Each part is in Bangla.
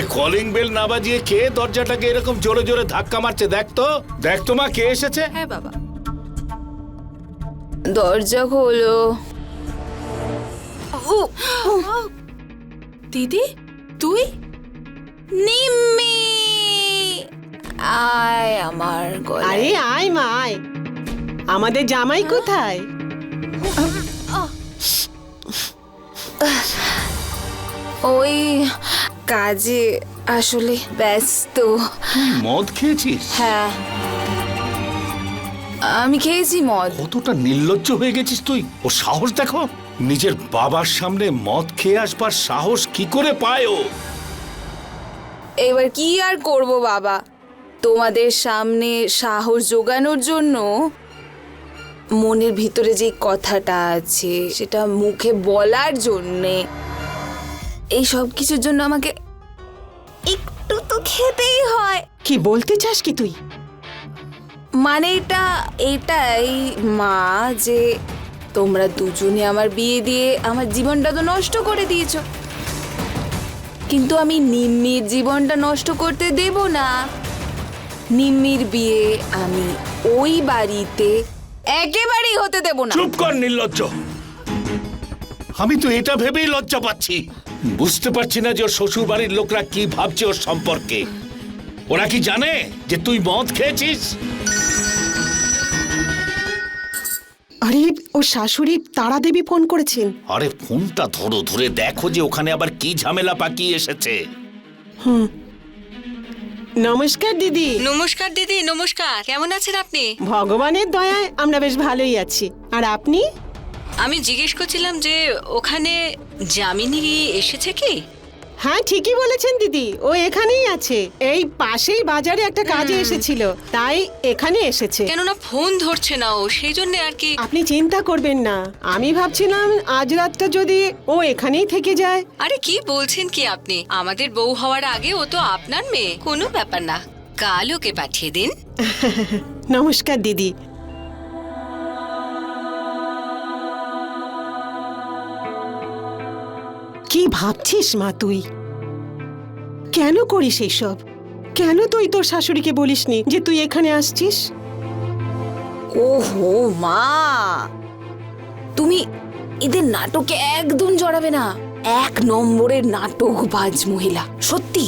আরে কলিং বেল না বাজিয়ে কে দরজাটাকে এরকম জোরে জোরে ধাক্কা মারছে? দেখ তো মা, কে এসেছে? হ্যাঁ বাবা, দরজা খোলো। দিদি তুই? নিম্মি, আয় আমার গলায়। আরে আয় মা আয়, আমাদের জামাই কোথায়? ওই কাজে আসলে ব্যস্ত। তুই মদ খেয়েছিস? হ্যাঁ, আমি খেয়েছি মদ। কতটা নির্লজ্জ হয়ে গেছিস তুই! ও সাহস দেখো, নিজের বাবার সামনে মদ খেয়ে আসবার সাহস কি করে পায় ও? এবার কি আর করব বাবা, তোমাদের সামনে সাহস জোগানোর জন্য মনের ভিতরে যে কথাটা আছে সেটা মুখে বলার জন্যে, এই সব কিছুর জন্য আমাকে একটু তো খেতেই হয়। কি বলতে চাস কি তুই? মানে এটাই মা, যে তোমরা দুজনে আমার বিয়ে দিয়ে আমার জীবনটা তো নষ্ট করে দিয়েছো, কিন্তু আমি নিম্মির জীবনটা নষ্ট করতে দেব না। নিম্মির বিয়ে আমি ওই বাড়িতে একেবারেই হতে দেব না। চুপ কর নির্লজ্জ! আমি তো এটা ভেবেই লজ্জা পাচ্ছি, বুঝতে পারছি না যে ওর শ্বশুর বাড়ির লোকরা কি ভাবছে ওর সম্পর্কে। ওরা কি জানে যে তুই মদ খেয়েছিস? আরে ও শাশুড়ি তারা দেবী ফোন করেছেন। আরে ফোনটা ধরো, ধরে দেখো যে ওখানে আবার কি ঝামেলা পাকিয়ে এসেছে। নমস্কার দিদি। নমস্কার দিদি, নমস্কার। কেমন আছেন আপনি? ভগবানের দয়ায় আমরা বেশ ভালোই আছি। আর আপনি? আমি জিজ্ঞেস করছিলাম যে ওখানে যামিনী এসেছে কি? হ্যাঁ ঠিকই বলেছেন দিদি, ও এখানেই আছে। এই পাশেই বাজারে একটা কাজে এসেছিল, তাই এখানে এসেছে। কেননা ফোন ধরছে না ও, সেই জন্য আর কি। আপনি চিন্তা করবেন না, আমি ভাবছিলাম আজ রাতটা যদি ও এখানেই থেকে যায়। আরে কি বলছেন কি আপনি? আমাদের বউ হওয়ার আগে ও তো আপনার মেয়ে, কোনো ব্যাপার না। কাল ওকে পাঠিয়ে দিন। নমস্কার দিদি। কি ভাবছিস মা তুই? কেন করিস এইসব? কেন তুই তোর শাশুড়িকে বলিসনি যে তুই এখানে আসছিস? ওহো মা, তুমি এদের নাটকে একদম জড়াবে না। 1 নম্বরের নাটকবাজ মহিলা, সত্যি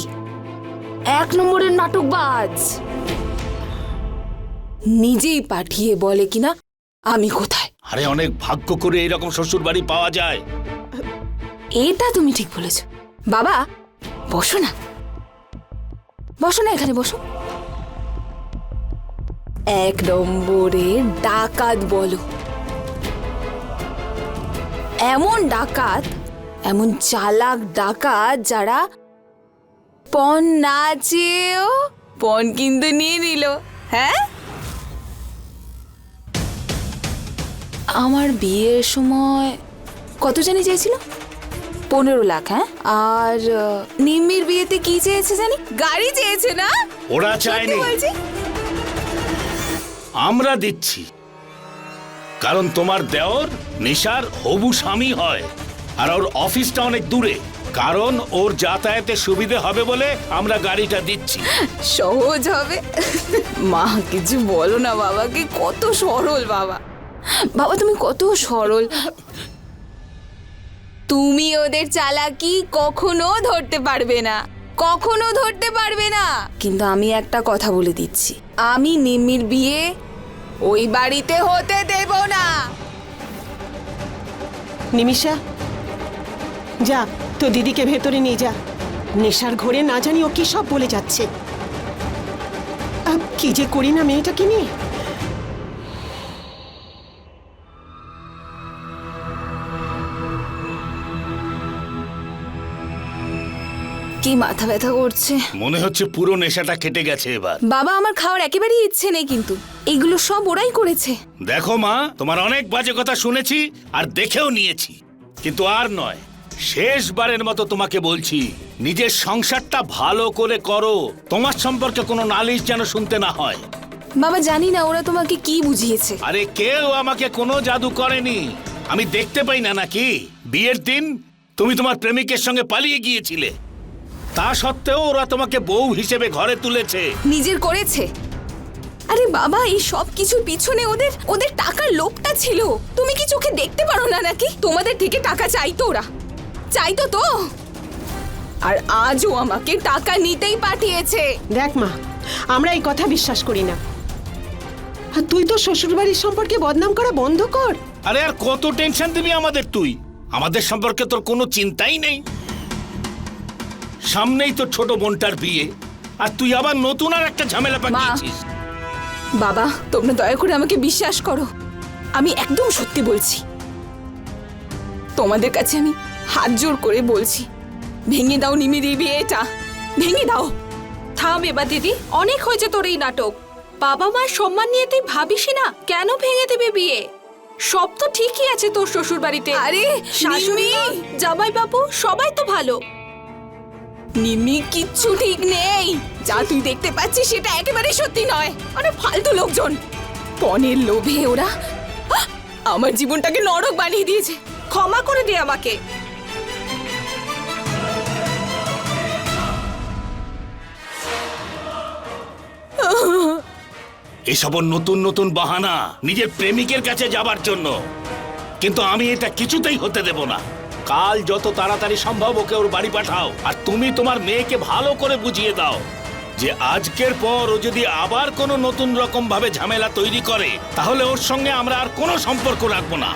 1 নম্বরের নাটকবাজ। নিজেই পাঠিয়ে বলে কিনা আমি কোথায়। আরে অনেক ভাগ্য করে এরকম শ্বশুর বাড়ি পাওয়া যায়। এটা তুমি ঠিক বলেছ। বাবা বসো না, বসো না, এখানে বসো। 1 নম্বরের ডাকাত বলো, এমন ডাকাত, এমন চালাক ডাকাত যারা পণ না চেয়েও পণ কিন্তু নিয়ে নিল। হ্যাঁ, আমার বিয়ের সময় কত জানি চেয়েছিল? 15 লাখ। হ্যাঁ, আর নিম্মির বিয়েতে কি চেয়েছে জানি? গাড়ি চেয়েছে না? ওরা চায়নি, বলছি আমরা দিচ্ছি। কারণ তোমার দেওর নিশার হবু স্বামী হয়, আর ওর অফিসটা অনেক দূরে। কারণ ওর যাতায়াতে সুবিধে হবে বলে আমরা গাড়িটা দিচ্ছি। সহজ হবে। মা কিছু বলো না বাবাকে, কত সরল বাবা। বাবা তুমি কত সরল, তুমি ওদের চালাকি কখনো ধরতে পারবে না, কখনো ধরতে পারবে না। কিন্তু আমি একটা কথা বলে দিচ্ছি, আমি নিম্মির বিয়ে ওই বাড়িতে হতে দেব না। নিমিষা, যা তো দিদিকে ভেতরে নিয়ে যা। নেশার ঘোরে না জানি ও কি সব বলে যাচ্ছে। কি যে করি না মেয়েটাকে নিয়ে। কি মাথা ব্যথা করছে। মনে হচ্ছে পুরো নেশাটা কেটে গেছে এবার। বাবা আমার খাওয়ার একেবারেই ইচ্ছে নেই, কিন্তু এগুলো সব ওরাই করেছে। দেখো মা, তোমার অনেক বাজে কথা শুনেছি আর দেখেও নিয়েছি, কিন্তু আর নয়। শেষবারের মতো তোমাকে বলছি, নিজের সংসারটা ভালো করে করো। তোমার সম্পর্কে কোনো নালিশ যেন শুনতে না হয়। বাবা জানি না ওরা তোমাকে কি বুঝিয়েছে। আরে কেউ আমাকে কোনো জাদু করেনি। আমি দেখতে পাই না নাকি? বিয়ের দিন তুমি তোমার প্রেমিকের সঙ্গে পালিয়ে গিয়েছিলে। তা সত্ত্বেও ওরা তোমাকে বউ হিসেবে ঘরে তুলেছে। নিজের করেছে। আরে বাবা, এই সব কিছুর পিছনে ওদের ওদের টাকার লোভটা ছিল। তুমি কি চোখে দেখতে পারো না নাকি? তোমাদের থেকে টাকা চাইতো ওরা, চাইতো তো। আর আজও আমাকে টাকা নিতেই পাঠিয়েছে। দেখ মা, আমরা এই কথা বিশ্বাস করি না। আর তুই তো শ্বশুরবাড়ির সম্পর্কে বদনাম করা বন্ধ কর। আরে আর কত টেনশন দিবি আমাদের তুই? আমাদের সম্পর্কে তোর কোনো চিন্তাই নেই। সামনেই তো ছোট বোনটার বিয়ে, আর তুই আবার নতুন আর একটা ঝামেলা পাকিয়েছিস। বাবা, তোমরা দয়া করে আমাকে বিশ্বাস করো, আমি একদম সত্যি বলছি। তোমাদের কাছে আমি হাত জোর করে বলছি, ভেঙে দাও নিমিদির বিয়েটা, ভেঙে দাও। থাম এবার দিদি, অনেক হয়েছে তোর এই নাটক। বাবা মায়ের সম্মান নিয়ে তুই ভাবিসই না? কেন ভেঙে দেবে বিয়ে? সব তো ঠিকই আছে তোর শ্বশুর বাড়িতে। আরে শাশুড়ি, জামাই বাবু সবাই তো ভালো। নিমি, কিচ্ছু ঠিক নেই। যা তুই দেখতে পাচ্ছিস সেটা একেবারে সত্যি নয়। আরে ফালতু লোকজন, পণের লোভে ওরা আমার জীবনটাকে নরক বানিয়ে দিয়েছে। ক্ষমা করে দে আমাকে। এসব ওর নতুন নতুন বাহানা নিজের প্রেমিকের কাছে যাবার জন্য, কিন্তু আমি এটা কিছুতেই হতে দেব না। কাল যত তাড়াতাড়ি সম্ভব ওকে ওর বাড়ি পাঠাও, আর তুমি তোমার মেয়েকে ভালো করে বুঝিয়ে দাও যে আজকের পর ও যদি আবার কোনো নতুন রকম ভাবে ঝামেলা তৈরি করে, তাহলে ওর সঙ্গে আমরা আর কোনো সম্পর্ক রাখবো না।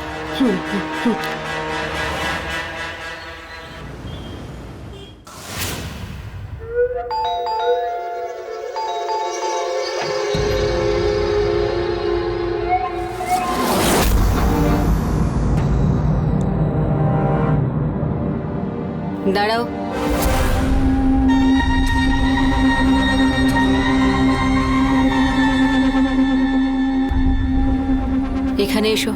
দাঁড়াও। এখানে এসো।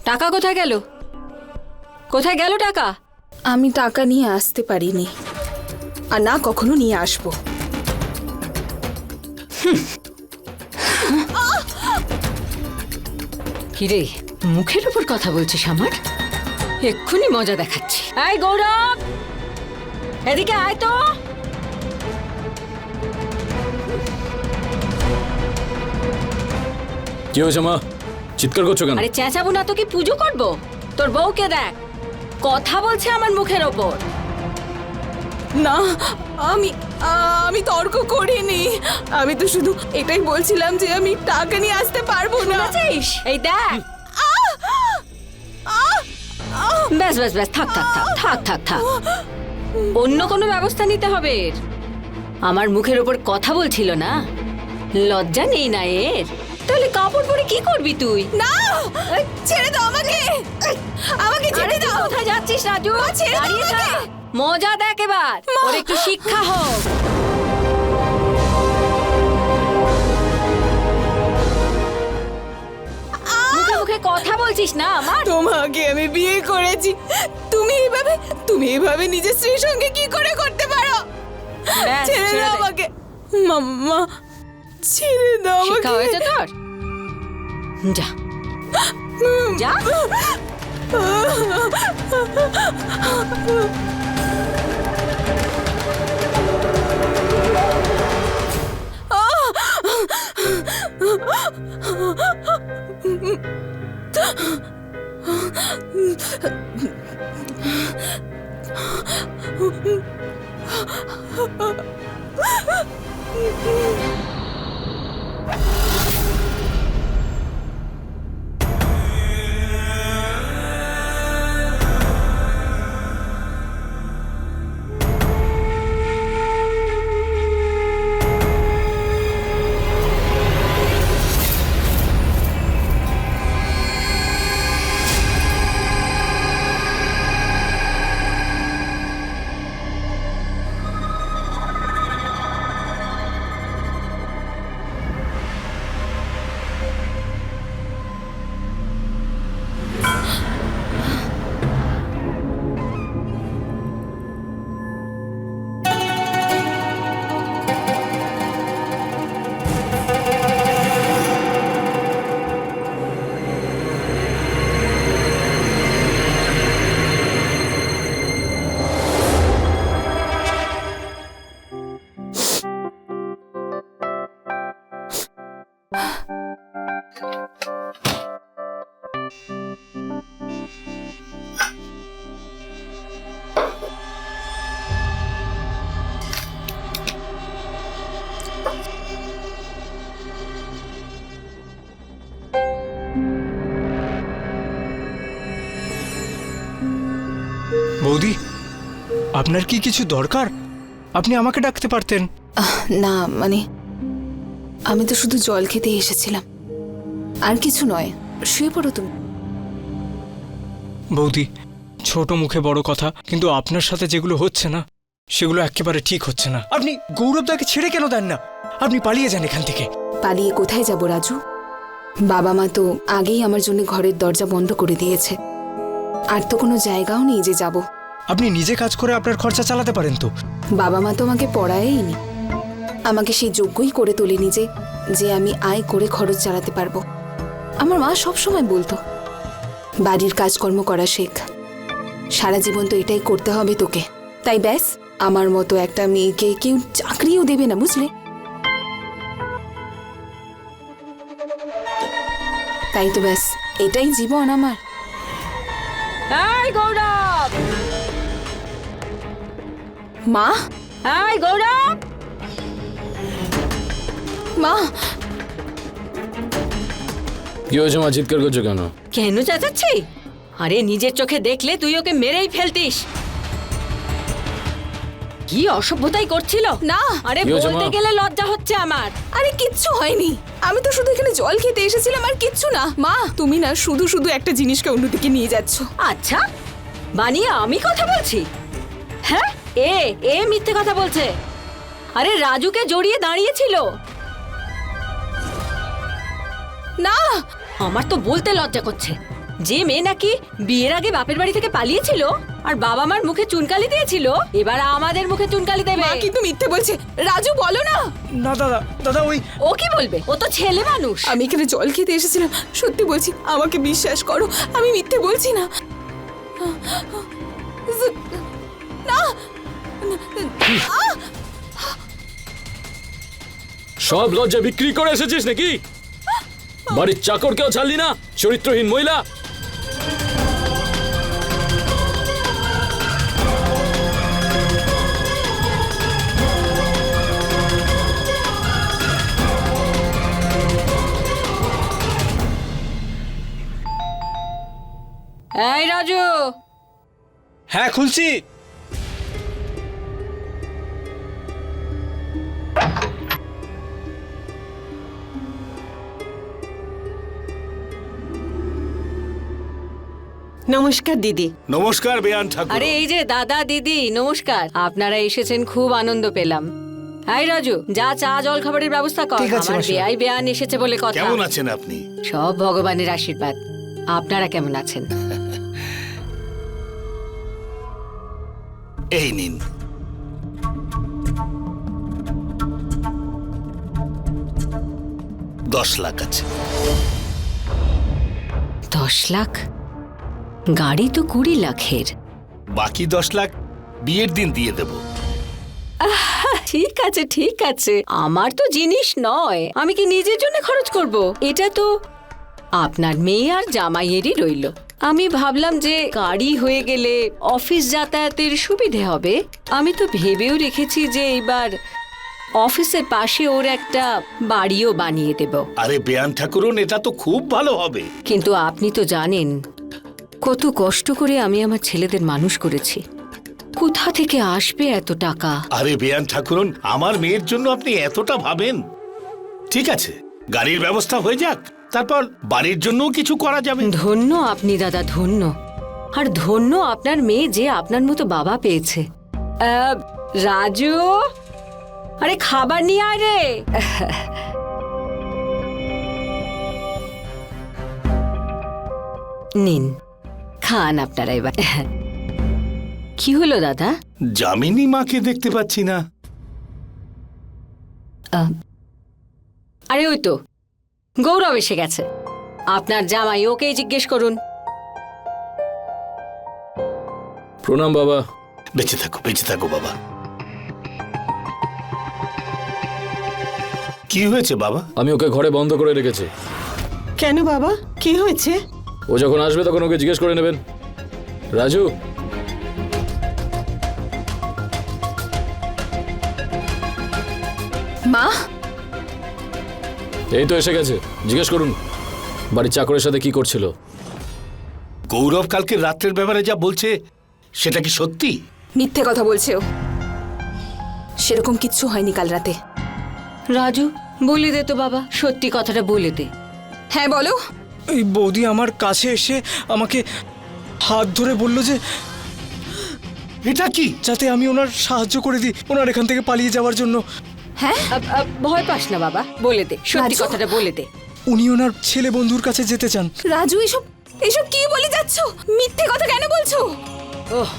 টাকা কোথায় গেল? কোথায় গেল টাকা? আমি টাকা নিয়ে আসতে পারিনি, আর না কখনো নিয়ে আসবো। কিরে, মুখের উপর কথা বলছিস আমার? এক্ষুনি মজা দেখাচ্ছি। এই গৌরব, এদিকে আয় তো। কি হয়েছে মা? চিৎকার করছো কেন? আরে চেঁচাবো না তো কি পুজো করব? তোর বউকে দেখ, কথা বলছে আমার মুখের ওপর। না, আমি আমি তর্ক করিনি। আমি তো শুধু এটাই বলছিলাম যে আমি টাকা নিয়ে আসতে পারবো না। শুনেছিস? এই দেখ। ব্যাস ব্যাস ব্যাস, থাক থাক থাক থাক থাক থাক। অন্য কোনো ব্যবস্থা নিতে হবে এর। আমার মুখের ওপর কথা বলছিল না, লজ্জা নেই না এর? তাহলে কাপড় পরে কি করবি তুই? না, ছেড়ে দাও আমাকে, আমাকে ছেড়ে দাও। কোথায় যাচ্ছিস রাজু? ছেড়ে দাও দাঁড়িয়ে আমাকে। থাক। মজা দেখ এবার, ওর একটু শিক্ষা হোক। মুখে মুখে কথা বলছিস না আমার? তোমাকে আমি বিয়ে করেছি, তুমি এইভাবে নিজের স্ত্রীর সঙ্গে কি করে করতে পারো? ব্যাস, ছেড়ে ছেড়ে দাও দে। আমাকে মাম্মা, ছেড়ে দাও শিক্ষা আমাকে। হয়েছে তোর? যা যা। আপনার কি কিছু দরকার? আপনি আমাকে ডাকতে পারতেন। না মানে আমি তো শুধু জল খেতে এসেছিলাম, আর কিছু নয়। শুয়ে পড়ো তুমি। বৌদি, ছোট মুখে বড় কথা, কিন্তু আপনার সাথে যেগুলো হচ্ছে না সেগুলো একেবারে ঠিক হচ্ছে না। আপনি গৌরবদাকে ছেড়ে কেন দেন না? আপনি পালিয়ে যান এখান থেকে। পালিয়ে কোথায় যাব রাজু? বাবা মা তো আগেই আমার জন্য ঘরের দরজা বন্ধ করে দিয়েছে, আর তো কোনো জায়গাও নেই যে যাব। আপনি নিজে কাজ করে আপনার খরচা চালাতে পারেন তো। বাবা মা তো আমাকে পড়ায়নি, আমাকে সেই যোগ্যই করে তোলেনি যে আমি আয় করে খরচ চালাতে পারবো। আমার মা সব সময় বলতো, বাড়ির কাজকর্ম করা শেখ, সারা জীবন তো এটাই করতে হবে তোকে। তাই ব্যাস, আমার মতো একটা মেয়েকে কেউ চাকরিও দেবে না, বুঝলে? তাই তো ব্যাস, এটাই জীবন আমার। এই গৌরব! মা, এই গৌরব! মা, কি হয়েছে মা, চিৎকার করছো কেন? কেন চেঁচাচ্ছি? আরে নিজের চোখে দেখলে তুই ওকে মেরেই ফেলতিস। কি অসভ্যতাই করছিল না। আরে কি হয়েছে, বলতে মা? গেলে লজ্জা হচ্ছে আমার। আরে কিচ্ছু হয়নি, আমি তো শুধু এখানে জল খেতে এসেছিলাম, আর কিচ্ছু না। মা, তুমি না শুধু শুধু একটা জিনিসকে অন্যদিকে নিয়ে যাচ্ছ। আচ্ছা, বানিয়ে আমি কথা বলছি? হ্যাঁ, এ মিথ্যে কথা বলছে। আরে রাজুকে জড়িয়ে দাঁড়িয়েছিল। না, আমার তো বলতে লজ্জা করছে, যে মেয়ে নাকি বিয়ের আগে বাপের বাড়ি থেকে পালিয়েছিল আর বাবা মার মুখে চুনকালি দিয়েছিল, এবার আমাদের মুখে চুনকালি দেবে। মা কিন্তু মিথ্যে বলছে। রাজু, বলো না। না দাদা, দাদা ওই ও কি বলবে? ও তো ছেলে মানুষ। আমি এখানে জল খেতে এসেছিলাম, সত্যি বলছি, আমাকে বিশ্বাস করো, আমি মিথ্যে বলছি না। না, সব লজ্জা বিক্রি করে এসেছিস নাকি? বাড়ির চাকরকেও ছাড়লি না, চরিত্রহীন মহিলা। এই রাজু, হ্যাঁ খুলছি। নমস্কার দিদি। নমস্কার বেয়ান ঠাকুর। আরে এই যে দাদা দিদি, নমস্কার। আপনারা এসেছেন, খুব আনন্দ পেলাম। এই রাজু, যা চা জল খাবারের ব্যবস্থা কর। ঠিক আছে, আমার মাসি। বেয়াই বেয়ান এসেছে বলে কথা। কেমন আছেন আপনি? সব ভগবানের আশীর্বাদ। আপনারা কেমন আছেন? এই নিন। $10 আছে। 10 লাখ? গাড়ি তো 20 লাখের। বাকি 10 লাখ বিয়ের দিন দিয়ে দেব। ঠিক আছে ঠিক আছে, আমার তো জিনিস নয়, আমি কি নিজের জন্য খরচ করব? এটা তো আপনার মেয়ে আর জামাইয়েরই রইল। আমি ভাবলাম যে গাড়ি হয়ে গেলে অফিস যাতায়াতের সুবিধে হবে। আমি তো ভেবেও রেখেছি যে এবার অফিসের পাশে ওর একটা বাড়িও বানিয়ে দেব। আরে বেয়ান ঠাকুরন, এটা তো খুব ভালো হবে। কিন্তু আপনি তো জানেন কত কষ্ট করে আমি আমার ছেলেদের মানুষ করেছি। কোথা থেকে আসবে এত টাকা? আরে বেয়ান ঠাকুরন, আমার মেয়ের জন্য আপনি এতটা ভাবেন। ঠিক আছে, গাড়ির ব্যবস্থা হয়ে যাক, তারপর বাড়ির জন্যও কিছু করা যাবে। ধন্য আপনি দাদা, ধন্য। আর ধন্য আপনার মেয়ে যে আপনার মতো বাবা পেয়েছে। রাজু, আরে খাবার নিয়ে আয় রে। নিন, খান আপনারা এবার। কি হলো দাদা? যামিনী মাকে দেখতে পাচ্ছি না। আরে ওই তো গৌরব এসে গেছে। আপনার জামাই, ওকেই জিজ্ঞেস করুন। প্রণাম বাবা। বেঁচে থাকো, বেঁচে থাকো বাবা। কি হয়েছে বাবা? আমি ওকে ঘরে বন্ধ করে রেখেছি। কেন বাবা, কি হয়েছে? ও যখন আসবে তখন ওকে জিজ্ঞেস করে নেবেন। রাজু, মা, এই তো এসে গেছে, জিজ্ঞেস করুন বাড়ির চাকরের সাথে কি করছিল। গৌরব কালকে রাত্রের ব্যাপারে যা বলছে সেটা কি সত্যি? মিথ্যে কথা বলছে ও। সেরকম কিচ্ছু হয়নি কাল রাতে। রাজু বলে দে তো বাবা, সত্যি কথাটা বলে দে। হ্যাঁ বলো। এই বৌদি আমার কাছে এসে আমাকে হাত ধরে বলল যে এটা কি? যাতে আমি ওনার সাহায্য করে দিই ওনার এখান থেকে পালিয়ে যাওয়ার জন্য। হ্যাঁ, ভয় পাস না বাবা, বলে দে, সত্যি রাজু? কথাটা বলে দে। উনি ওনার ছেলে বন্ধুর কাছে যেতে চান। রাজু এসব এসব কি বলে যাচ্ছ? মিথ্যে কথা কেন বলছো? ওহ,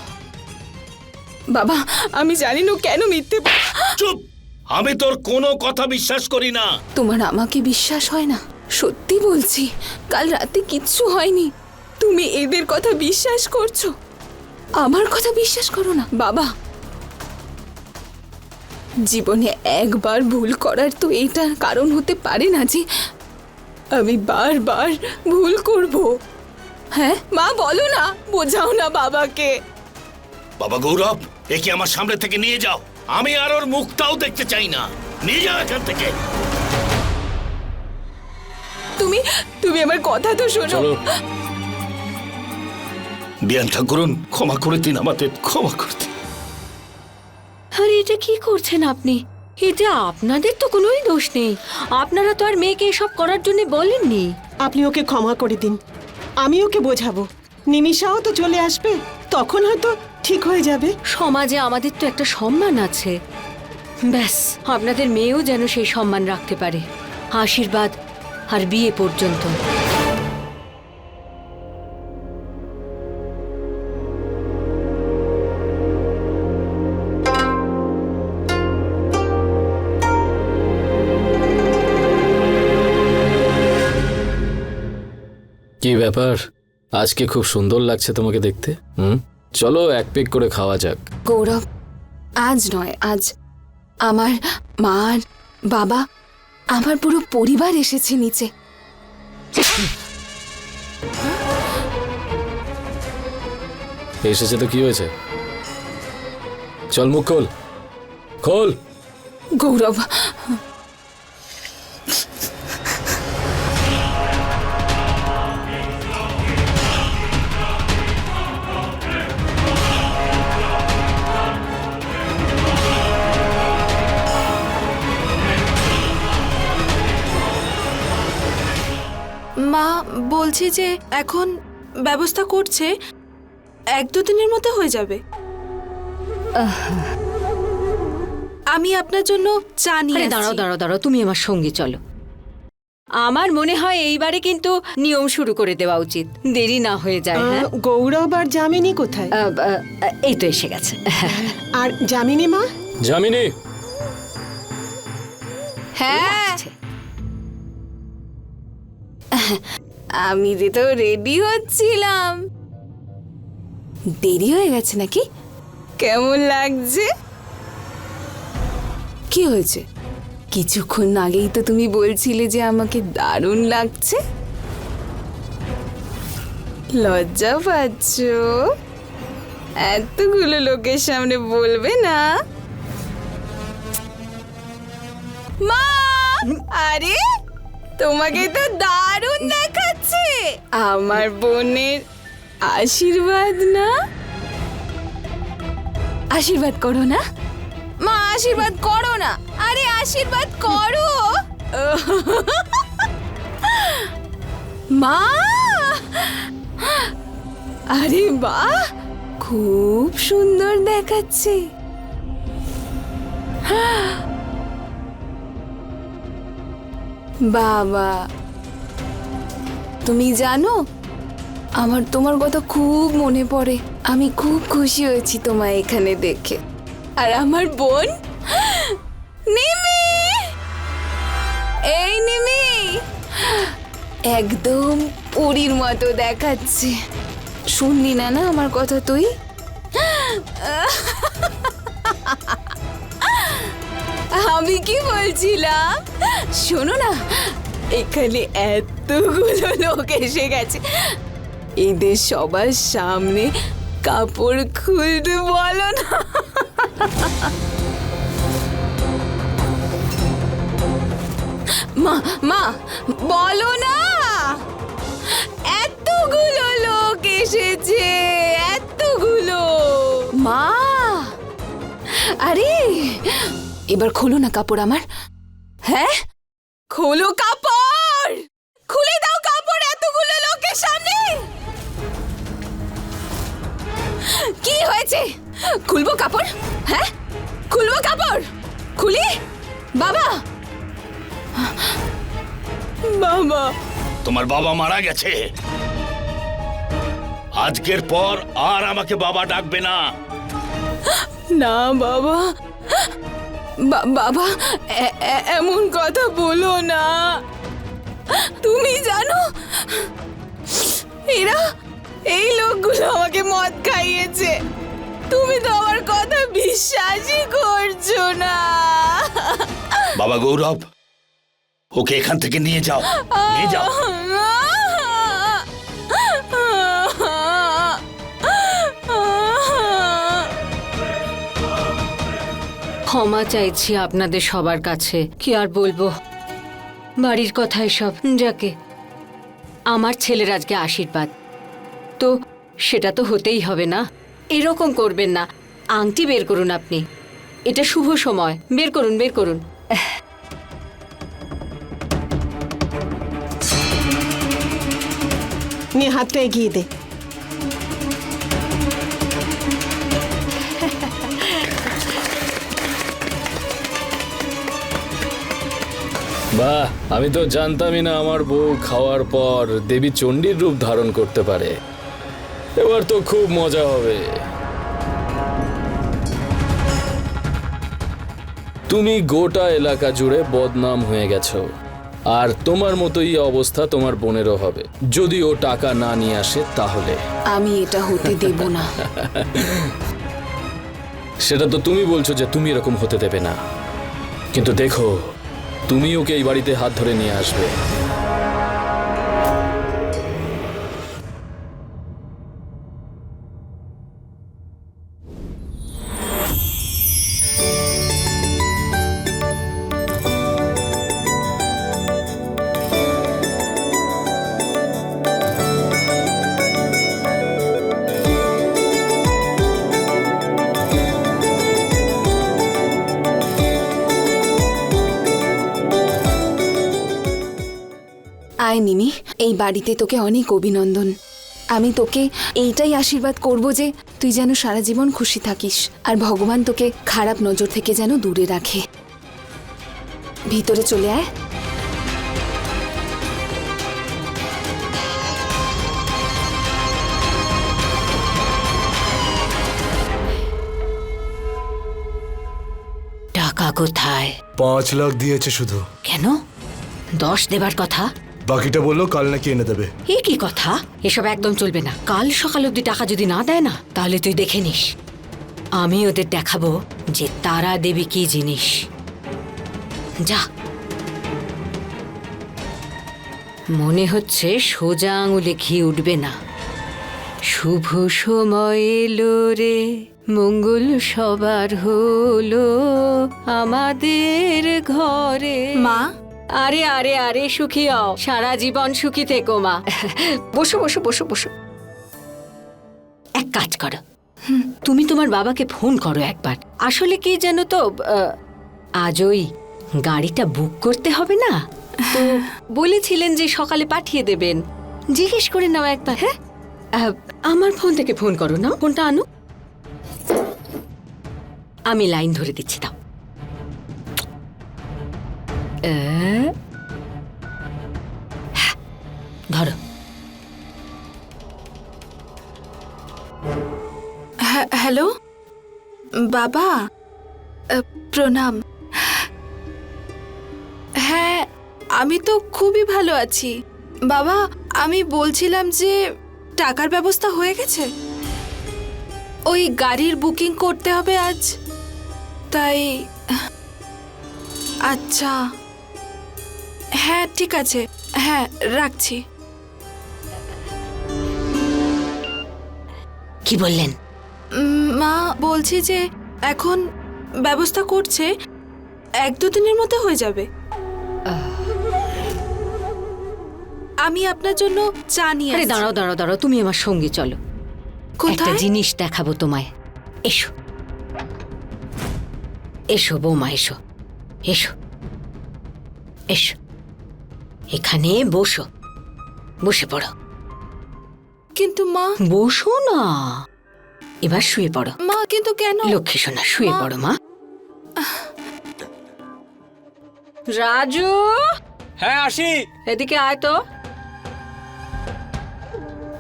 বাবা আমি জানি না কেন মিথ্যে চুপ! আমি তোর কোনো কথা বিশ্বাস করি না। তোমার আমাকে বিশ্বাস হয় না? সত্যি বলছি, কাল রাতে কিচ্ছু হয়নি। তুমি এদের কথা বিশ্বাস করছো, আমার কথা বিশ্বাস করো না? বাবা, জীবনে একবার ভুল করার তো এটা কারণ হতে পারে না যে আমি বারবার ভুল করব। হ্যাঁ মা, বলো না, বোঝাও না বাবাকে। বাবা গৌরব, একে আমার সামনে থেকে নিয়ে যাও। আমি আর ওর মুখটাও দেখতে চাই না। নিয়ে যাও এখান থেকে। তুমি তুমি আমার কথা তো শোনো। চলো। বিয়ান ঠাকুরন, ক্ষমা করে দিন আমাদের, ক্ষমা করে দিন। আরে এটা কি করছেন আপনি? এতে আপনাদের তো কোনোই দোষ নেই। আপনারা তো আর মেয়েকে এসব করার জন্য বলেননি। আপনি ওকে ক্ষমা করে দিন, আমি ওকে বোঝাবো। নিমিষাও তো চলে আসবে, তখন হয়তো ঠিক হয়ে যাবে। সমাজে আমাদের তো একটা সম্মান আছে, ব্যাস আপনাদের মেয়েও যেন সেই সম্মান রাখতে পারে। আশীর্বাদ আর বিয়ে পর্যন্ত। কি ব্যাপার, আজকে খুব সুন্দর লাগছে তোমাকে দেখতে। চলো এক পেক করে খাওয়া যাক। গৌরব, আজ নয়, আজ আমার মা আর বাবা, আমার পুরো পরিবার এসেছে নিচে। এসেছে তো কি হয়েছে? চল মুখ খোল, খোল। গৌরব, মা বলছি যে এখন ব্যবস্থা করছে, 1-2 দিনের মধ্যে হয়ে যাবে। আমি আপনার জন্য চা নিয়ে আরে আসছি। দাঁড়াও দাঁড়াও দাঁড়াও, তুমি আমার সঙ্গে চলো। আমার মনে হয় এইবারে কিন্তু নিয়ম শুরু করে দেওয়া উচিত, দেরি না হয়ে যায়। হ্যাঁ, গৌরব আর যামিনী কোথায়? এই তো এসে গেছে। আর যামিনী মা? যামিনী, হ্যাঁ আমি তো রেডি হচ্ছিলাম। দেরি হয়ে গেছে নাকি? কেমন লাগছে? কি হয়েছে? কিছুক্ষণ আগেই তো তুমি বলছিলে যে আমাকে দারুণ লাগছে। লজ্জা পাচ্ছ? এতগুলো লোকের সামনে বলবে না? মা, আরে তোমাকে তো দারুণ দেখাচ্ছে। আমার বোনের আশীর্বাদ না? আশীর্বাদ করো না মা, আশীর্বাদ করো না। আরে আশীর্বাদ করো মা। আরে বাহ, খুব সুন্দর দেখাচ্ছে। বাবা, তুমি জানো আমার তোমার কথা খুব মনে পড়ে। আমি খুব খুশি হয়েছি তোমায় এখানে দেখে। আর আমার বোন নিমি, এই নিমি, একদম পরীর মতো দেখাচ্ছে। শুনলি না না আমার কথা তুই? আমি কি বলছিলাম, শোনো না, এখানে এতগুলো লোক এসে গেছে, এদের সবার সামনে কাপড় খুলতে বলো না। মা মা বলো না, এতগুলো লোক এসেছে, এতগুলো। মা আরে এবার খোলো না কাপড় আমার। হ্যাঁ, খোলো কাপড়, খুলে দাও কাপড় এতগুলো লোকের সামনে। কি হয়েছে? খুলবো কাপড়? হ্যাঁ, খুলবো কাপড়? খুলি? বাবা, বাবা, তোমার বাবা মারা গেছে। আজকের পর আর আমাকে বাবা ডাকবে না। না বাবা, বাবা এমন কথা বলো না। তুমি জানো এরা, এই লোকগুলো আমাকে মদ খাইয়েছে। তুমি তো আমার কথা বিশ্বাসই করছো না। বাবা গৌরব, ওকে এখান থেকে নিয়ে যাও, নিয়ে যাও। ক্ষমা চাইছি আপনাদের সবার কাছে। কি আর বলবো, বাড়ির কথা এসব। যাকে আমার ছেলের আজকে আশীর্বাদ, তো সেটা তো হতেই হবে না। এরকম করবেন না। আংটি বের করুন আপনি, এটা শুভ সময়। বের করুন, বের করুন। নিয়ে হাতটা এগিয়ে দে। বাহ, আমি তো জানতামই না আমার বউ খাওয়ার পর দেবী চণ্ডীর রূপ ধারণ করতে পারে। এবার তো খুব মজা হবে। তুমি গোটা এলাকা জুড়ে বদনাম হয়ে গেছো, আর তোমার মতোই অবস্থা তোমার বোনেরও হবে যদি ও টাকা না নিয়ে আসে। তাহলে আমি এটা হতে দেব না। সেটা তো তুমি বলছো যে তুমি এরকম হতে দেবে না, কিন্তু দেখো, তুমি ওকে এই বাড়িতে হাত ধরে নিয়ে আসবে। আয় নিমি, এই বাড়িতে তোকে অনেক অভিনন্দন। আমি তোকে এইটাই আশীর্বাদ করব যে তুই যেন সারা জীবন খুশি থাকিস, আর ভগবান তোকে খারাপ নজর থেকে যেন দূরে রাখে। ভিতরে চলে আয়। টাকা কোথায়? 5 লাখ দিয়েছে শুধু, কেন? 10 দেবার কথা। বাকিটা বললো কাল নাকি এনে দেবে। এ কি কথা? এসব একদম চলবে না। কাল সকাল অবধি টাকা যদি না দেয় না, তাহলে তুই দেখে নিস। আমি ওদের দেখাবো যে তারা দেবী কি জিনিস। যা। মনে হচ্ছে সোজা আঙুলে ঘি উঠবে না। শুভ সময় এলো রে, মঙ্গল সবার হলো আমাদের ঘরে। মা, আরে আরে আরে, সুখী হও, সারা জীবন সুখী থেকো মা। বসো বসো বসো বসো। এক কাজ করো, তুমি তোমার বাবাকে ফোন করো একবার। আসলে কি জানো তো, আজ ওই গাড়িটা বুক করতে হবে না, তো বলেছিলেন যে সকালে পাঠিয়ে দেবেন। জিজ্ঞেস করে নাও একবার। হ্যাঁ, আমার ফোন থেকে ফোন করো না, ফোনটা আনো। আমি লাইন ধরে দিচ্ছি, দাও। ধরো। হ্যালো বাবা, প্রণাম। হ্যাঁ, আমি তো খুবই ভালো আছি বাবা। আমি বলছিলাম যে টাকার ব্যবস্থা হয়ে গেছে। ওই গাড়ির বুকিং করতে হবে আজ, তাই। আচ্ছা, হ্যাঁ ঠিক আছে, হ্যাঁ রাখছি। কি বললেন? মা বলছি যে এখন ব্যবস্থা করছে, 1-2 দিনের মধ্যে হয়ে যাবে। আমি আপনার জন্য চা নিয়ে আরে আসছি। দাঁড়াও দাঁড়াও দাঁড়াও, তুমি আমার সঙ্গে চলো। একটা কোথায়? জিনিস দেখাবো তোমায়, এসো। এসো বৌমা, এসো এসো এসো, এখানে বসো, বসে পড়ো। কিন্তু মা, বসো না, এবার শুয়ে পড়ো। মা কিন্তু কেন? লক্ষ্মী সোনা, শুয়ে পড়ো মা। রাজু, হ্যাঁ আসি। এদিকে আয় তো।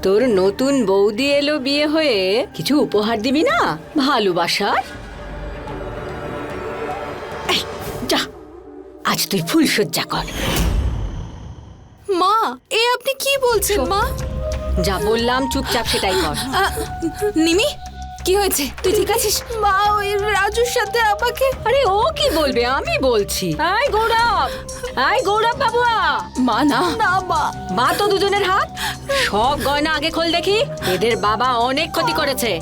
তোর নতুন বৌদি এলো বিয়ে হয়ে, কিছু উপহার দিবি না ভালোবাসার? এই, যা, আজ তুই ফুলসজ্জা কর। মা, এ আপনি কি বলছেন মা? যা বললাম চুপচাপ সেটাই কর। নিমি, কি হয়েছে? তুই ঠিক আছিস? মা, ওই রাজুর সাথে আমাকে। আরে ও কি বলবে, আমি বলছি। আয় গৌরব, আয় গৌরব বাবুয়া। মা না, না মা, মা তো দুজনের হাত, সব গয়না আগে খোল দেখি। এদের বাবা অনেক ক্ষতি করেছে।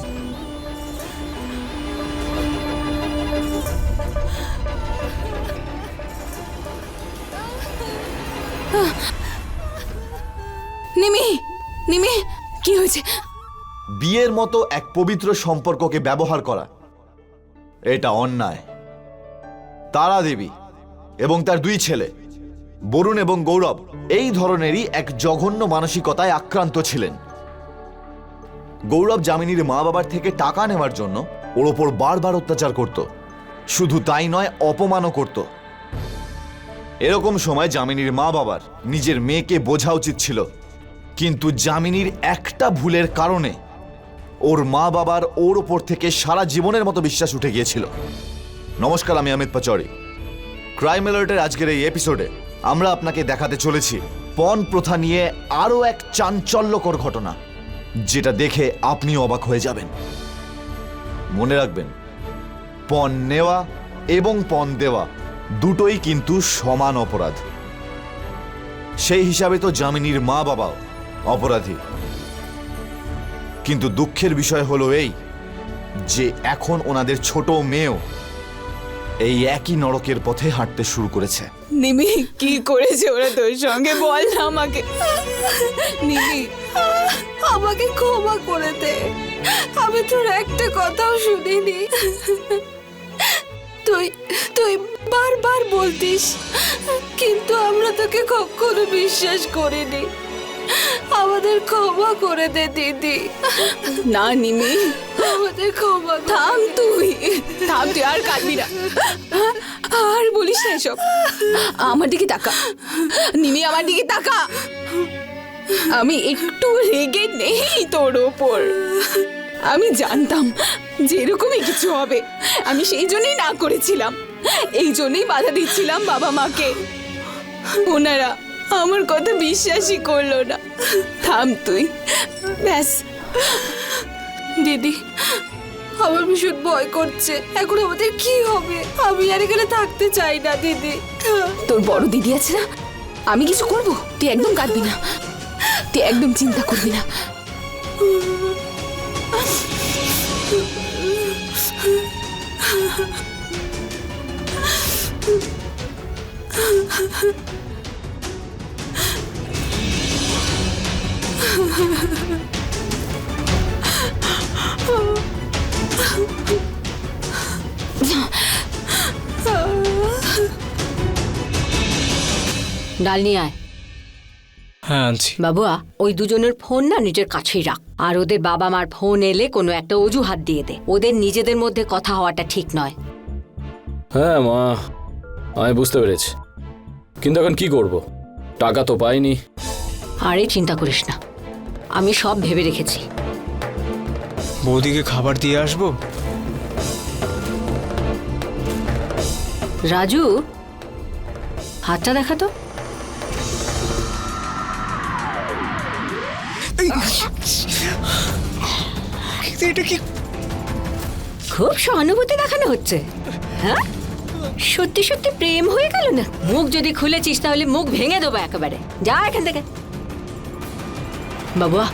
নিমি, নিমি, কি হয়েছে? বিয়ের মতো এক পবিত্র সম্পর্ককে ব্যবহার করা এটা অন্যায়। তারা দেবী এবং তার দুই ছেলে বরুণ এবং গৌরব এই ধরনেরই এক জঘন্য মানসিকতায় আক্রান্ত ছিলেন। গৌরব যামিনীর মা বাবার থেকে টাকা নেওয়ার জন্য ওর ওপর বারবার অত্যাচার করত, শুধু তাই নয় অপমানও করত। এরকম সময় যামিনীর মা বাবার নিজের মেয়েকে বোঝা উচিত ছিল, কিন্তু যামিনীর একটা ভুলের কারণে ওর মা বাবার ওর ওপর থেকে সারা জীবনের মতো বিশ্বাস উঠে গিয়েছিল। নমস্কার, আমি অমিত পাচৌরি। ক্রাইম অ্যালার্টের আজকের এই এপিসোডে আমরা আপনাকে দেখাতে চলেছি পণ প্রথা নিয়ে আরও এক চাঞ্চল্যকর ঘটনা, যেটা দেখে আপনিও অবাক হয়ে যাবেন। মনে রাখবেন, পণ নেওয়া এবং পণ দেওয়া দুটোই কিন্তু সমান অপরাধ। সেই হিসাবে তো যামিনীর মা বাবাও অপরাধী। কিন্তু দুঃখের বিষয় হলো এই যে এখন ওনাদের ছোট মেয়েও এই একই নরকের পথে হাঁটতে শুরু করেছে। নিমি, কি করেছে ওরা তোর সঙ্গে? বল না আমাকে। নিমি, আমাকে ক্ষমা করে দে। আমি তোর একটা কথাও শুনিনি। তুই তুই বারবার বলতিস, কিন্তু আমরা তোকে কখনো বিশ্বাস করিনি। আমাদের ক্ষমা করে দে দিদি। না নিমি, আমাদের ক্ষমা করে থাম দে। তুই, থাম তুই, আর কাঁদবি না, আর বলিস না এসব। আমার দিকে তাকা নিমি, আমার দিকে তাকা। আমি একটু রেগে নেই তোর ওপর। আমি জানতাম যে এরকমই কিছু হবে, আমি সেই জন্যই না করেছিলাম, এই জন্যই বাধা দিচ্ছিলাম বাবা মাকে। ওনারা আমার কথা বিশ্বাসই করলো না। থাম তুই, ব্যাস। দিদি, আমার ভীষণ ভয় করছে। এখন আমাদের কি হবে? আমি আর এখানে থাকতে চাই না দিদি। তোর বড় দিদি আছে না, আমি কিছু করব, তুই একদম কাঁদবি না, তুই একদম চিন্তা করবি না। ডাল নিয়ে আয়। হ্যাঁ আনছি। বাবুয়া, ওই দুজনের ফোন না নিজের কাছেই রাখ, আর ওদের বাবা মার ফোন এলে কোনো একটা অজুহাত দিয়ে দে। ওদের নিজেদের মধ্যে কথা হওয়াটা ঠিক নয়। হ্যাঁ মা, আমি বুঝতে পেরেছি, কিন্তু এখন কি করব? টাকা তো পাইনি। আরে চিন্তা করিস না, আমি সব ভেবে রেখেছি। বৌদিকে খাবার দিয়ে আসবো। রাজু, হাতটা দেখা তো। এটা কি? খুব সহানুভূতি দেখানো হচ্ছে, হ্যাঁ? সত্যি সত্যি প্রেম হয়ে গেল না? মুখ যদি খুলেছিস তাহলে মুখ ভেঙে দেবো একেবারে। যা এখান থেকে। বাবুয়া,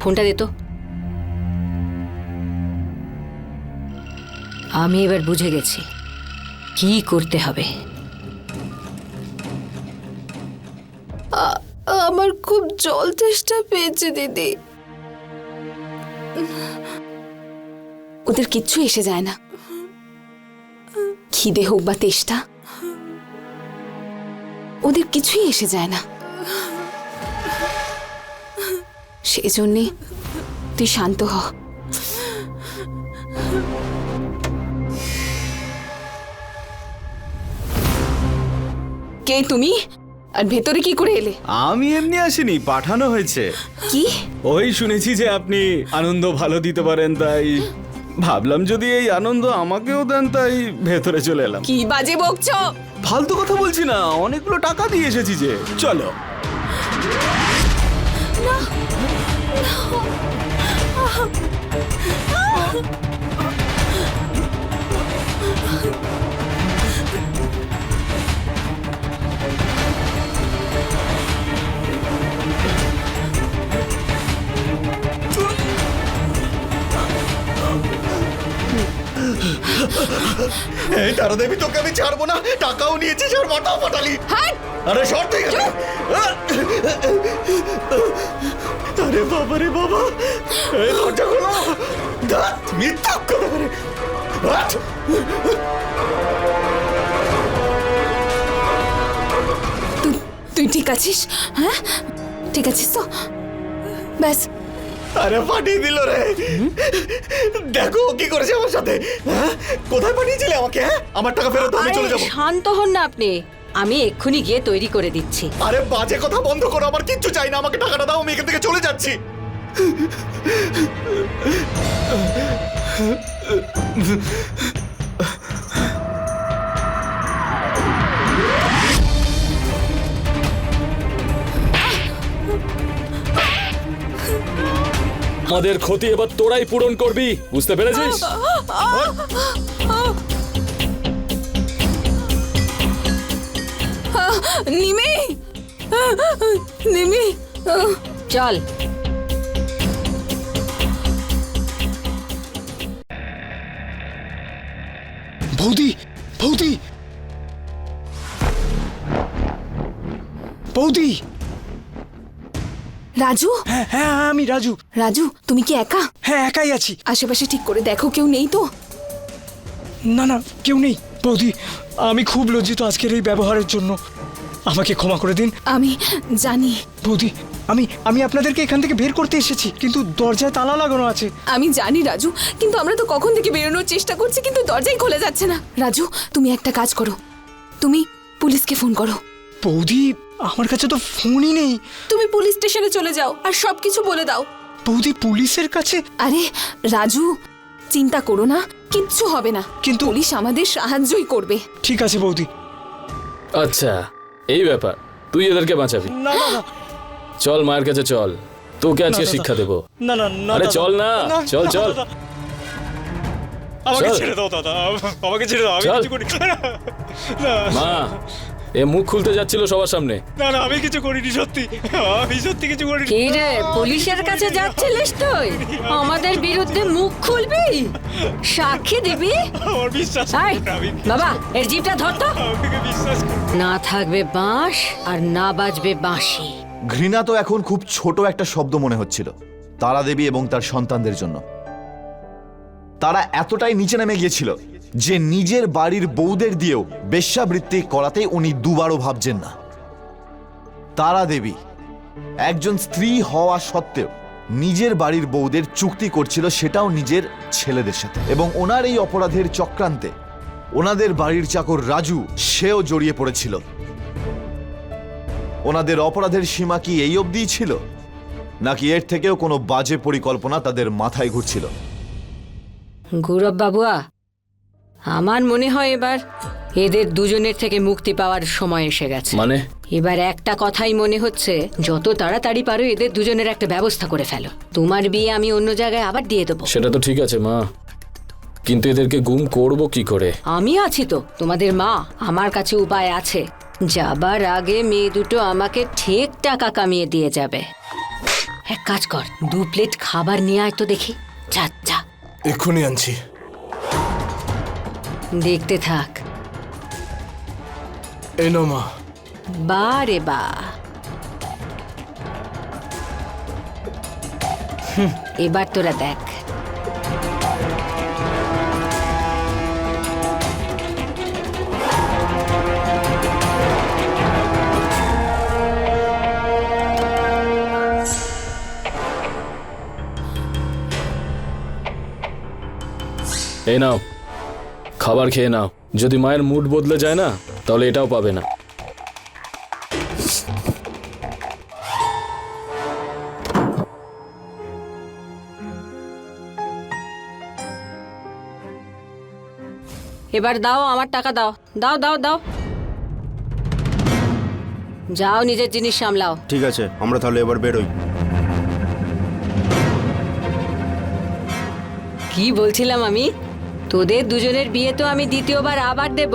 ফোনটা দে তো। আমি এবার বুঝে গেছি কি করতে হবে। আমার খুব জল তেষ্টা পেয়েছে দিদি। ওদের কিচ্ছু এসে যায় না, খিদে হোক বা তেষ্টা, ওদের কিছুই এসে যায় না। সেই জন্যে তুই শান্ত হ। কে তুমি? আর ভেতরে কি করে এলে? আমি এমনি আসিনি, পাঠানো হয়েছে। কি? ওই শুনেছি যে আপনি আনন্দ ভালো দিতে পারেন, তাই ভাবলাম যদি এই আনন্দ আমাকেও দেন, তাই ভেতরে চলে এলাম। কি বাজে বকছো? ফালতু কথা বলছি না, অনেকগুলো টাকা দিয়ে এসেছি যে। চলো। এই তারা দেবী, তোকে আমি ছাড়বো না। টাকাও নিয়েছিস আর মাটাও পাঠালি। আরে সর তুই এখানে। আরে বাবা রে বাবা, এই দরজা খোলো। ধ্যাৎ, মিথ্যা কথা বলে। ধ্যাৎ। তুই ঠিক আছিস? হ্যাঁ, ঠিক আছিস তো? ব্যাস। আরে পাঠিয়ে দিল রে। দেখো ও কি করেছে আমার সাথে। হ্যাঁ, কোথায় পাঠিয়েছিলে আমাকে? হ্যাঁ, আমার টাকা ফেরত দাও, আমি চলে আরে যাবো। শান্ত হন না আপনি, আমি এক্ষুনি গিয়ে তৈরি করে দিচ্ছি। আরে বাজে কথা বন্ধ করো, আমার কিচ্ছু চাই না। আমাকে টাকাটা দাও, আমি এখান থেকে চলে যাচ্ছি। আমাদের ক্ষতি এবার তোরাই পূরণ করবি, বুঝতে পেরেছিস? নিমি, নিমি, চল। বৌদি, বৌদি, বৌদি। রাজু, হ্যাঁ হ্যাঁ, আমি রাজু। রাজু তুমি কি একা? হ্যাঁ, একাই আছি। আশেপাশে ঠিক করে দেখো, কেউ নেই তো? না না, কেউ নেই। বৌদি, আমি খুব লজ্জিত আজকের এই ব্যবহারের জন্য। আমাকে ক্ষমা করে দিন। আমি জানি। বৌদি, আমি আপনাদেরকে এখান থেকে বের করতে এসেছি, কিন্তু দরজায় তালা লাগানো আছে। আমি জানি রাজু, কিন্তু আমরা তো কখন থেকে বেরোনোর চেষ্টা করছি, কিন্তু দরজাই খোলা যাচ্ছে না। রাজু, তুমি একটা কাজ করো, তুমি পুলিশকে ফোন করো। বৌদি, আমার কাছে তো ফোনই নেই। তুমি পুলিশ স্টেশনে চলে যাও আর সবকিছু বলে দাও। বৌদি, পুলিশের কাছে? আরে রাজু, চিন্তা করো না, কিচ্ছু হবে না। কিন্তু পুলিশ আমাদের সাহায্যই করবে। ঠিক আছে বৌদি। আচ্ছা, এই ব্যাপার, তুই এদেরকে বাঁচাবি। না না না, চল মায়ের কাছে চল, তোকে আজকে শিক্ষা দেবো। না না না, আরে চল না, চল চল। আমাকে চল। ছেড়ে দাও দাদা, আমাকে ছেড়ে দাও, আমি চল। কিছু করি না। মা, এ মুখ খুলতে যাচ্ছিল সবার সামনে। না না, আমি কিছু করিনি, সত্যি, আমি সত্যি কিছু করিনি। কি রে, পুলিশের কাছে যাচ্ছিলিস তুই? আমাদের বিরুদ্ধে মুখ খুলবি, সাক্ষী দিবি? আমার বিশ্বাস এই, করুন, আমি বাবা, এর জিপটা ধর তো। আমাকে বিশ্বাস করুন। না থাকবে বাঁশ আর না বাজবে বাঁশি। ঘৃণা তো এখন খুব ছোট একটা শব্দ মনে হচ্ছিল তারা দেবী এবং তার সন্তানদের জন্য। তারা এতটাই নিচে নেমে গিয়েছিল যে নিজের বাড়ির বউদের দিয়েও বেশ্যাবৃত্তি করাতে উনি দুবারও ভাবছেন না। তারা দেবী একজন স্ত্রী হওয়া সত্ত্বেও নিজের বাড়ির বউদের চুক্তি করছিল, সেটাও নিজের ছেলেদের সাথে। এবং ওনার এই অপরাধের চক্রান্তে ওনাদের বাড়ির চাকর রাজু, সেও জড়িয়ে পড়েছিল। ওনাদের অপরাধের সীমা কি এই অবধিই ছিল, নাকি এর থেকেও কোনো বাজে পরিকল্পনা তাদের মাথায় ঘুরছিল? গৌরব বাবুয়া, আমার মনে হয় এবার এদের দুজনের থেকে মুক্তি পাওয়ার সময় এসে গেছে। মানে? এবার একটা কথাই মনে হচ্ছে, যত তাড়াতাড়ি পারো এদের দুজনের একটা ব্যবস্থা করে ফেলো। তোমার বিয়ে আমি অন্য জায়গায় আবার দিয়ে দেবো। সেটা তো ঠিক আছে মা, কিন্তু এদেরকে গুম করব কি করে? আমি আছি তো, তোমাদের মা। আমার কাছে উপায় আছে। যাবার আগে মেয়ে দুটো আমাকে ঠিক টাকা কামিয়ে দিয়ে যাবে। এক কাজ কর, 2 প্লেট খাবার নিয়ে আয় তো দেখি। যা যা, এক্ষুনি আনছি। দেখতে থাক। এই নাও মা। বা রে বা, এবার তোরা দেখ। এই নাও, খাবার খেয়ে নাও। যদি মায়ের মুড বদলে যায় না, তাহলে এটাও পাবে না। এবার দাও, আমার টাকা দাও, দাও দাও দাও। যাও, নিজের জিনিস সামলাও। ঠিক আছে, আমরা তাহলে এবার বেরোই। কি বলছিলাম আমি, তোদের দুজনের বিয়ে তো আমি দ্বিতীয়বার আবার দেব।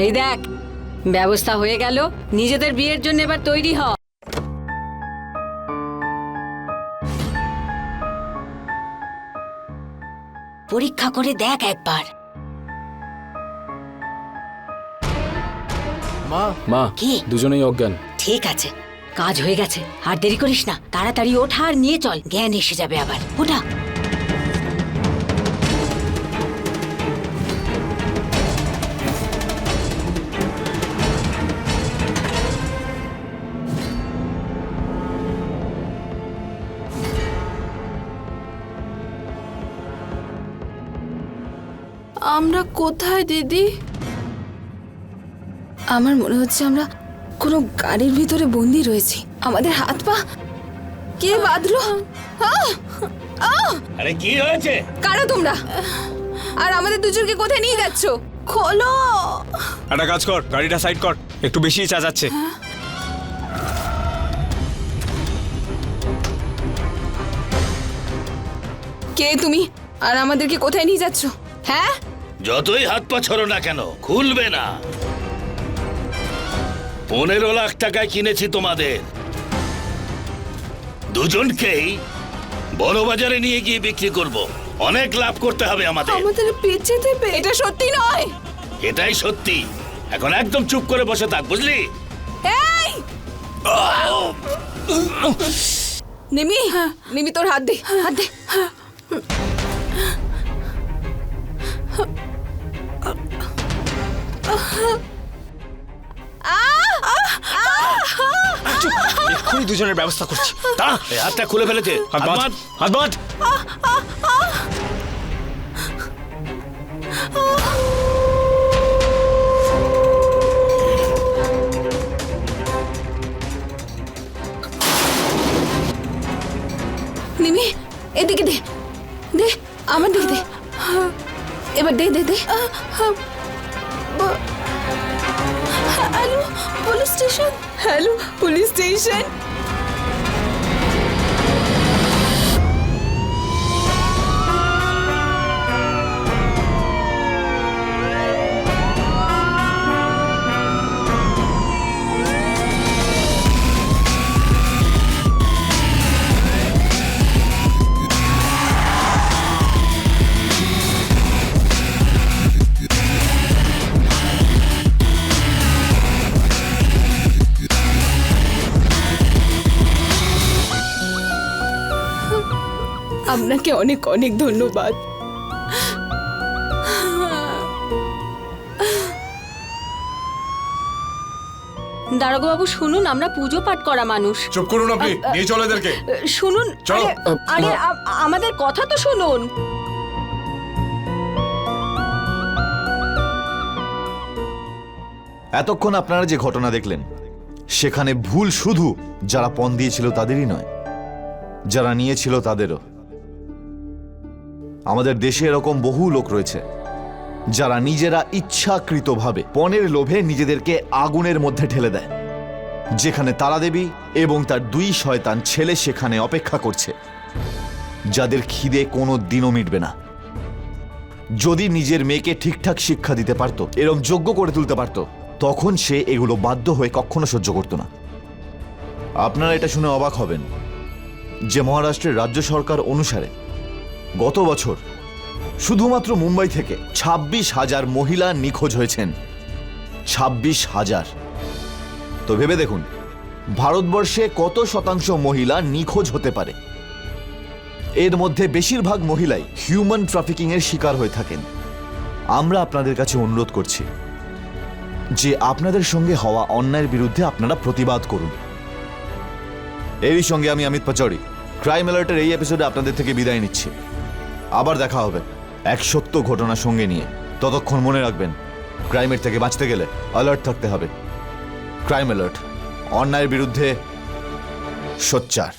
এই দেখ, ব্যবস্থা হয়ে গেল। নিজেদের বিয়ের জন্য এবার তৈরি হ। পরীক্ষা করে দেখ একবার। মা, কি? দুজনেই অজ্ঞান। ঠিক আছে, কাজ হয়ে গেছে, আর দেরি করিস না। তাড়াতাড়ি ওঠা আর নিয়ে চল, জ্ঞান এসে যাবে আবার। ওঠা। আমরা কোথায় দিদি? আমার মনে হচ্ছে আমরা কোনো গাড়ির ভিতরে বন্দি রয়েছি। আমাদের হাত পা কে বাঁধলো? আরে কি হয়েছে? কারা তোমরা? আর আমাদের দুজনকে কোথায় নিয়ে যাচ্ছ? খোলো। একটা কাজ কর, গাড়িটা সাইড কর, একটু বেশি চাচাচ্ছে। কে তুমি? আর আমাদেরকে কোথায় নিয়ে যাচ্ছ? হ্যাঁ, যতই হাত পা ছড়ো না কেন, খুলবে না। 15 লাখ টাকায় কিনেছি তোমাদের দুজনকেই। বড় বাজারে নিয়ে গিয়ে বিক্রি করব, অনেক লাভ করতে হবে আমাদের। আমাদের বেঁচে দেবে? এটা সত্যি নয়। এটাই সত্যি। এখন একদম চুপ করে বসে থাক, বুঝলি? এই নিমি, নিমি তোর হাত দে, হাত দে। এক্ষুনি দুজনের ব্যবস্থা করছি। দাঁড়া। এই হাতটা খুলে ফেলেছে। হাত বাঁধ, হাত বাঁধ। নিমি, এদিকে দে, দে আমার দিকে দে। এবার দে দে দে। Hello, police station. Hello, police station. আপনাকে অনেক অনেক ধন্যবাদ। দারোগাবাবু শুনুন, আমরা পুজো পাঠ করা মানুষ। চুপ করুন আপনি, নিয়ে চলো এদেরকে। শুনুন, চলো। আরে আমাদের কথা তো শুনুন। এতক্ষণ আপনারা যে ঘটনা দেখলেন, সেখানে ভুল শুধু যারা পণ দিয়েছিল তাদেরই নয়, যারা নিয়েছিল তাদেরও। আমাদের দেশে এরকম বহু লোক রয়েছে যারা নিজেরা ইচ্ছাকৃতভাবে পণের লোভে নিজেদেরকে আগুনের মধ্যে ঠেলে দেয়, যেখানে তারা দেবী এবং তার 2 শয়তান ছেলে সেখানে অপেক্ষা করছে, যাদের খিদে কোনো দিনও মিটবে না। যদি নিজের মেয়েকে ঠিকঠাক শিক্ষা দিতে পারত, এরম যোগ্য করে তুলতে পারত, তখন সে এগুলো বাধ্য হয়ে কখনো সহ্য করত না। আপনারা এটা শুনে অবাক হবেন যে মহারাষ্ট্রের রাজ্য সরকার অনুসারে গত বছর শুধুমাত্র মুম্বাই থেকে 26,000 মহিলা নিখোঁজ হয়েছেন। 26,000। তো ভেবে দেখুন ভারতবর্ষে কত শতাংশ মহিলা নিখোঁজ হতে পারে। এর মধ্যে বেশিরভাগ মহিলাই হিউম্যান ট্রাফিকিং এর শিকার হয়ে থাকেন। আমরা আপনাদের কাছে অনুরোধ করছি যে আপনাদের সঙ্গে হওয়া অন্যায়ের বিরুদ্ধে আপনারা প্রতিবাদ করুন। এরই সঙ্গে আমি অমিত পাচৌরি ক্রাইম অ্যালার্টের এই এপিসোডে আপনাদের থেকে বিদায় নিচ্ছি। আবার দেখা হবে। এক সত্য ঘটনা সঙ্গে নিয়ে। ততক্ষণ মনে রাখবেন, ক্রাইমের থেকে বাঁচতে গেলে অ্যালার্ট থাকতে হবে। ক্রাইম অ্যালার্ট, অন্যায়ের বিরুদ্ধে সোচ্চার।